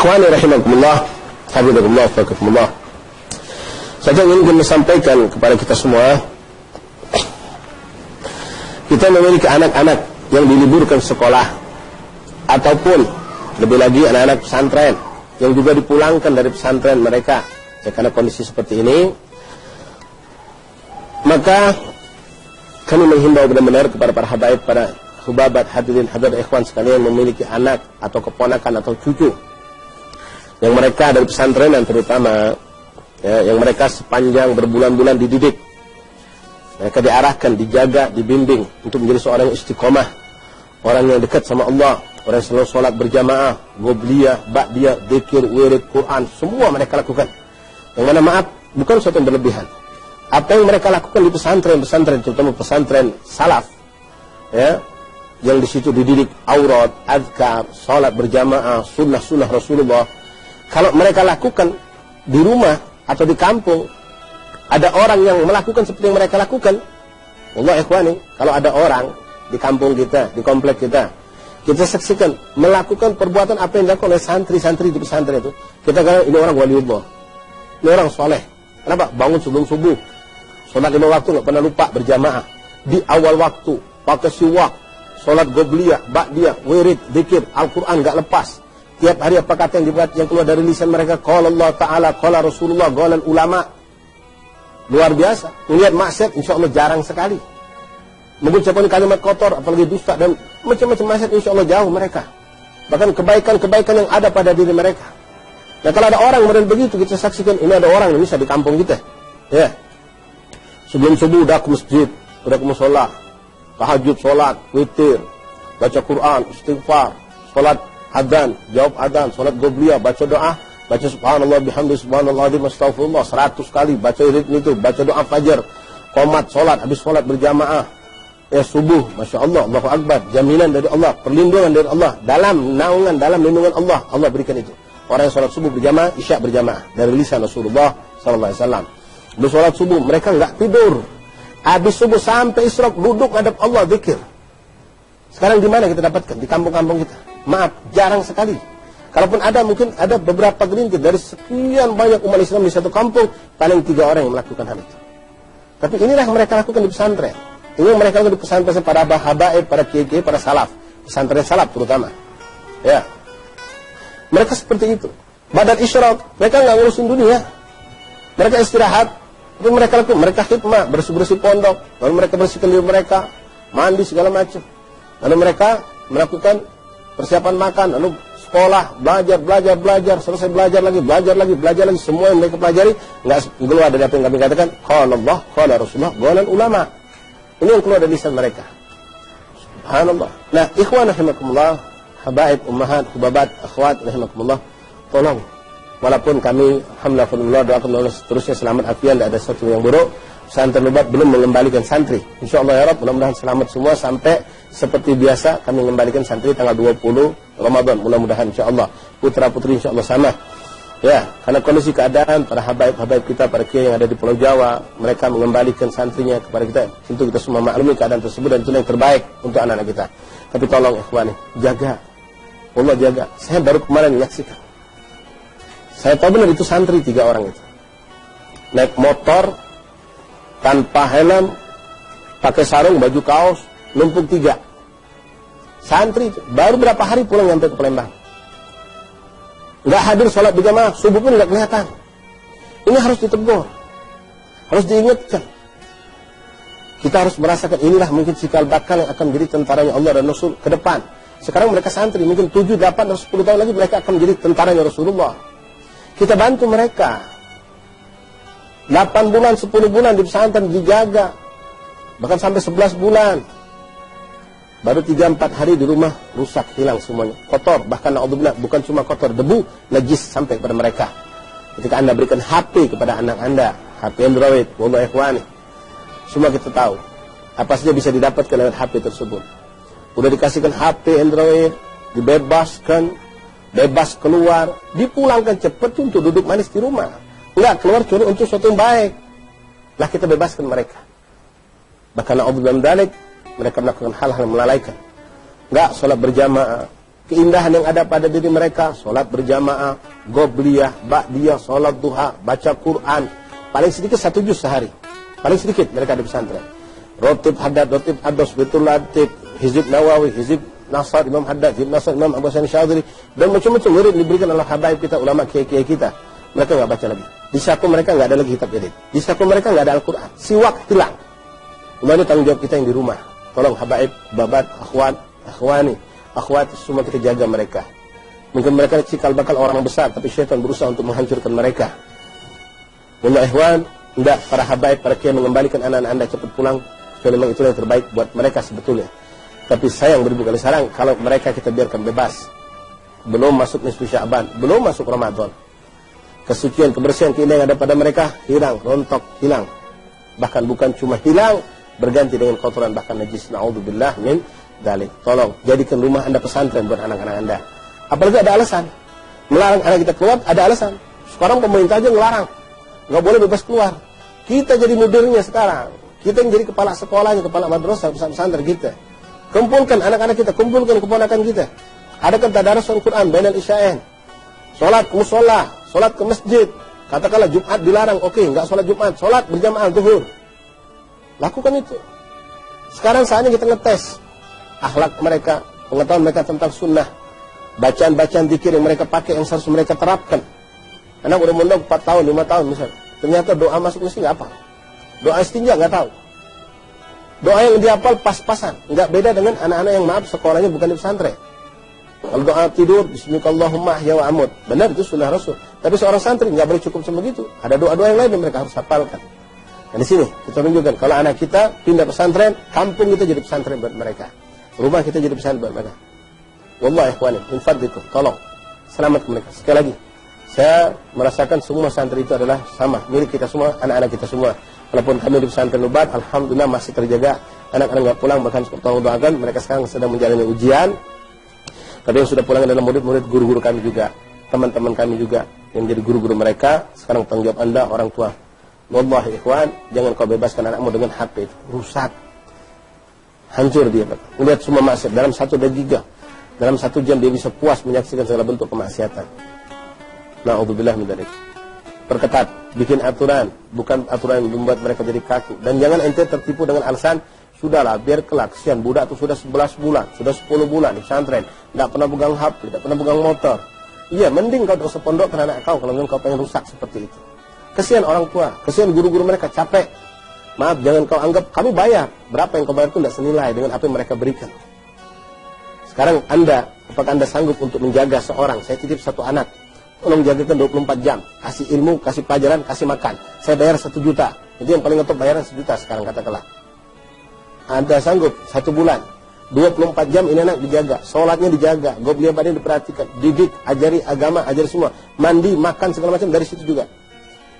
Ikhwani rahimakumullah, hafizakumullah, wafaqakumullah. Saya ingin menyampaikan kepada kita semua, kita memiliki anak-anak yang diliburkan sekolah, ataupun lebih lagi anak-anak pesantren yang juga dipulangkan dari pesantren mereka. Ya, karena kondisi seperti ini, maka kami menghimbau benar-benar kepada para habaib, para hubabat, hadirin hadirat ikhwan sekalian yang memiliki anak atau keponakan atau cucu yang mereka dari pesantren yang terutama, ya, yang mereka sepanjang berbulan-bulan dididik, mereka diarahkan, dijaga, dibimbing untuk menjadi seorang istiqomah, orang yang dekat sama Allah, orang yang selalu sholat berjamaah, gobliyah, ba'diyah, dzikir, wirid, Quran, semua mereka lakukan. Yang mana maaf, bukan sesuatu yang berlebihan. Apa yang mereka lakukan di pesantren-pesantren, terutama pesantren salaf, ya, yang di situ dididik aurat, azkar, sholat berjamaah, sunnah-sunnah Rasulullah. Kalau mereka lakukan di rumah atau di kampung, ada orang yang melakukan seperti yang mereka lakukan, Allah ikhwani, kalau ada orang di kampung kita, di komplek kita saksikan melakukan perbuatan apa yang dilakukan oleh santri-santri di pesantren itu, kita katakan ini orang waliullah, ini orang soleh. Kenapa? Bangun sebelum subuh, sholat 5 waktu, nggak pernah lupa berjamaah, di awal waktu, pakai siwak, sholat gobliyah, ba'diyah, wirid, dzikir, Al-Quran nggak lepas. Tiap hari apa kata yang keluar dari lisan mereka? Qala Allah Ta'ala, qala Rasulullah, qala ulama. Luar biasa. Melihat maksiat, insya Allah jarang sekali. Mengucapkan kalimat kotor, apalagi dusta dan macam-macam maksiat, insya Allah jauh mereka. Bahkan kebaikan-kebaikan yang ada pada diri mereka. Nah, kalau ada orang model begitu, kita saksikan ini ada orang yang bisa di kampung kita. Ya. Sebelum subuh udah ke masjid, udah ke musola, tahajud, sholat, witir, baca Quran, istighfar, sholat adzan, jawab adzan, sholat gobliyah, baca doa, baca subhanallah bihamdi subhanallah azim astaghfirullah 100 kali, baca irid itu, baca doa fajar, qomat, sholat, habis sholat berjamaah, ya subuh, masya Allah, Allahu Akbar, jaminan dari Allah, perlindungan dari Allah, dalam naungan, dalam lindungan Allah, Allah berikan itu. Orang yang sholat subuh berjamaah, isya berjamaah, dari lisan Rasulullah sallallahu alaihi wasallam. Habis sholat subuh, mereka enggak tidur. Habis subuh sampai isyraq, duduk ngadep Allah, zikir. Sekarang di mana kita dapatkan? Di kampung-kampung kita. Maaf, jarang sekali. Kalaupun ada, mungkin ada beberapa gelintir dari sekian banyak umat Islam di satu kampung, paling 3 orang yang melakukan hal itu. Tapi inilah yang mereka lakukan di pesantren. Ini yang mereka lakukan di pesantren para habaib, para kiai, para salaf, pesantren salaf terutama. Ya, mereka seperti itu. Badan isyraq, mereka nggak ngurusin dunia. Mereka istirahat. Itu mereka lakukan, mereka khidmah, bersih-bersih pondok, lalu mereka bersihkan diri mereka, mandi segala macam. Lalu mereka melakukan persiapan makan, lalu sekolah, belajar, selesai belajar lagi, semua yang mereka pelajari nggak keluar dari apa yang kami katakan, qala Allah, qala Rasulullah, qala ulama. Ini yang keluar dari lisan mereka. Subhanallah. Nah, ikhwan rahimakumullah, habaib, ummahat, hubabat, akhwat rahimakumullah, tolong, walaupun kami alhamdulillah doakan Allah seterusnya selamat afian, tidak ada sesuatu yang buruk, pesantren Lubat belum mengembalikan santri. InsyaAllah ya Rabb, mudah-mudahan selamat semua sampai seperti biasa kami mengembalikan santri tanggal 20 Ramadan. Mudah-mudahan insyaAllah putra-putri insyaAllah sama. Ya, karena kondisi keadaan para habaib kita, para kiai yang ada di Pulau Jawa, mereka mengembalikan santrinya kepada kita. Tentu kita semua maklumi keadaan tersebut dan itu yang terbaik untuk anak-anak kita. Tapi tolong ikhwani, jaga. Allah jaga. Saya baru kemarin menyaksikan. Saya tahu benar itu santri 3 orang itu. Naik motor tanpa helm, pakai sarung, baju kaos, numpuk 3. Santri baru berapa hari pulang sampai ke Palembang. Nggak hadir sholat berjamaah, subuh pun nggak kelihatan. Ini harus ditegur, harus diingatkan. Kita harus merasakan inilah mungkin cikal bakal yang akan menjadi tentaranya Allah dan Rasul ke depan. Sekarang mereka santri, mungkin 7, 8, atau 10 tahun lagi mereka akan menjadi tentaranya Rasulullah. Kita bantu mereka. 8 bulan, 10 bulan di pesantren dijaga, bahkan sampai 11 bulan. Baru 3-4 hari di rumah rusak, hilang semuanya, kotor, bahkan na'udzubillah, bukan cuma kotor, debu, najis sampai kepada mereka. Ketika Anda berikan HP kepada anak Anda, HP Android, wallahi ikhwani, semua kita tahu apa saja bisa didapatkan lewat HP tersebut. Udah dikasihkan HP Android, dibebaskan, bebas keluar, dipulangkan cepat untuk duduk manis di rumah. Enggak, keluar curi untuk sesuatu yang baik. Lah kita bebaskan mereka. Bahkan na'udzubillah min dzalik, mereka melakukan hal-hal yang melalaikan. Enggak sholat berjamaah, keindahan yang ada pada diri mereka, sholat berjamaah, gobliyah, ba'diyah, sholat duha, baca Quran, paling sedikit 1 juz sehari, paling sedikit mereka di pesantren. Rotib Haddad, Rotib Ados, Betul Latif, Hizib Nawawi, Hizib Nasar, Imam Haddad, Hizib Nasar, Imam Abu Hasan Syadzili, dan macam-macam murid diberikan oleh habaib kita, ulama kiai-kiai kita. Mereka nggak baca lagi. Di saku mereka nggak ada lagi kitab jadid. Di saku mereka nggak ada Al-Quran. Siwak hilang. Ini tanggung jawab kita yang di rumah. Tolong habaib, babat, akhwat, akhwani, akhwat, semua kita jaga mereka. Mungkin mereka cikal bakal orang besar, tapi syaitan berusaha untuk menghancurkan mereka. Wallah ikhwan, tidak para habaib, para kiai mengembalikan anak-anak anda cepat pulang. Soalnya memang itu yang terbaik buat mereka sebetulnya. Tapi sayang beribu kali sarang kalau mereka kita biarkan bebas. Belum masuk nisfu Sya'ban, belum masuk Ramadan. Kesucian, kebersihan, keindahan yang ada pada mereka hilang, rontok, hilang. Bahkan bukan cuma hilang, berganti dengan kotoran, bahkan najis. Na'udzubillah min dzalik. Tolong jadikan rumah anda pesantren buat anak-anak anda. Apalagi ada alasan melarang anak kita keluar, ada alasan. Sekarang pemerintah aja ngelarang, nggak boleh bebas keluar. Kita jadi modernnya sekarang. Kita yang jadi kepala sekolahnya, kepala madrasah, pesantren kita. Kumpulkan anak-anak kita, kumpulkan keponakan kita. Adakan tadarus Al-Quran, bainal isya'ain. Sholat ke musola, sholat ke masjid. Katakanlah Jumat dilarang, oke, nggak sholat Jumat, sholat berjamaah zuhur. Lakukan itu. Sekarang saatnya kita ngetes akhlak mereka, pengetahuan mereka tentang sunnah, bacaan-bacaan zikir yang mereka pakai, yang harus mereka terapkan. Anak udah mondok 4 tahun, 5 tahun misalnya. Ternyata doa masuk masjid nggak apa. Doa istinja nggak tahu. Doa yang dihafal pas-pasan, nggak beda dengan anak-anak yang maaf sekolahnya bukan di pesantren. Kalau doa tidur, Bismillahirrahmanirrahim ahya wa amut, benar itu sunnah Rasul. Tapi seorang santri nggak boleh cukup sama begitu. Ada doa-doa yang lain yang mereka harus hafalkan. Dan di sini kita tunjukkan kalau anak kita pindah pesantren, kampung kita jadi pesantren buat mereka, rumah kita jadi pesantren buat mereka. Wallah ikhwani, min fadlikum, tolong selamat mereka. Sekali lagi, saya merasakan semua santri itu adalah sama, milik kita semua, anak-anak kita semua. Walaupun kami di pesantren Ubat, alhamdulillah masih terjaga. Anak-anak nggak pulang, bahkan tolong doakan. Mereka sekarang sedang menjalani ujian. Tapi yang sudah pulang adalah murid-murid, guru-guru kami juga, teman-teman kami juga yang jadi guru-guru mereka. Sekarang tanggung jawab anda, orang tua. Wallahi ikhwan, jangan kau bebaskan anakmu dengan HP itu. Rusak, hancur dia. Melihat semua maksiat dalam 1 detik, dalam 1 jam dia bisa puas menyaksikan segala bentuk kemaksiatan. Na'udzubillah min dzalik. Perketat, bikin aturan, bukan aturan yang membuat mereka jadi kaku. Dan jangan ente tertipu dengan alasan, sudahlah biar kelak, kesian budak itu sudah 11 bulan, sudah 10 bulan di pesantren, tidak pernah pegang HP, tidak pernah pegang motor. Iya, mending kau dosa pondok karena anak kau, kalau memang kau pengen rusak seperti itu. Kesian orang tua, kesian guru-guru mereka, capek. Maaf, jangan kau anggap, kami bayar. Berapa yang kau bayar itu tidak senilai dengan apa yang mereka berikan. Sekarang anda, apakah anda sanggup untuk menjaga seorang? Saya titip 1 anak. Tolong jagakan 24 jam. Kasih ilmu, kasih pelajaran, kasih makan. Saya bayar 1 juta. Jadi yang paling ngetop bayaran 1 juta sekarang katakanlah. Anda sanggup 1 bulan. 24 jam ini anak dijaga. Sholatnya dijaga. Gobliyah badan diperhatikan. Didik, ajari agama, ajari semua. Mandi, makan, segala macam dari situ juga.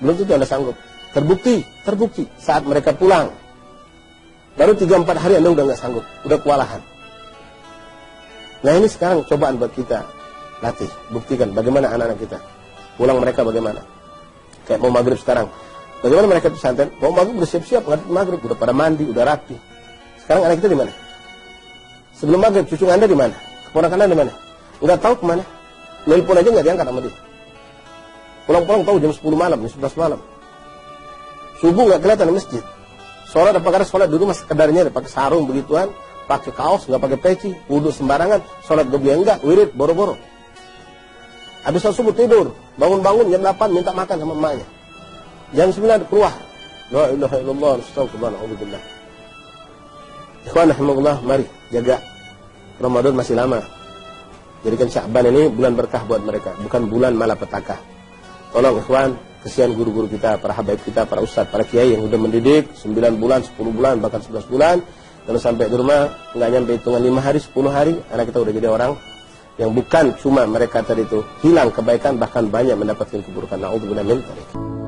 Belum tentu anda sanggup. Terbukti. Saat mereka pulang. Baru 3-4 hari anda udah nggak sanggup. Udah kewalahan. Nah ini sekarang cobaan buat kita. Latih, buktikan bagaimana anak-anak kita. Pulang mereka bagaimana. Kayak mau maghrib sekarang. Bagaimana mereka pesantren? Mau maghrib udah siap-siap, maghrib udah pada mandi, udah rapi. Sekarang anak kita di mana? Sebelum maghrib cucu anda di mana? Keponakan anda di mana? Nggak tahu kemana. Nelpon aja nggak diangkat sama dia. Pulang-pulang tahu jam 10 malam, jam 11 malam. Subuh nggak kelihatan di masjid. Sholat apakah sholat di rumah sekedarnya, pakai sarung begituan, pakai kaos, nggak pakai peci, wudhu sembarangan, sholat gobliyah enggak, wirid boro-boro. Habis sholat subuh tidur, bangun-bangun jam 8 minta makan sama emaknya. Jam 9 keluar. La ilaha illallah, astagfirullah, a'udzubillah. Ikhwan rahimakumullah, mari jaga. Ramadan masih lama. Jadikan Sya'ban ini bulan berkah buat mereka, bukan bulan malapetaka. Tolong ikhwan, kesian guru-guru kita, para habaib kita, para ustadz, para kiai yang sudah mendidik 9 bulan, 10 bulan, bahkan 11 bulan. Lalu sampai di rumah, nggak nyampe hitungan 5 hari, 10 hari, anak kita udah jadi orang yang bukan cuma mereka tadi itu hilang kebaikan, bahkan banyak mendapatkan keburukan. Na'udzubillah min dzalik.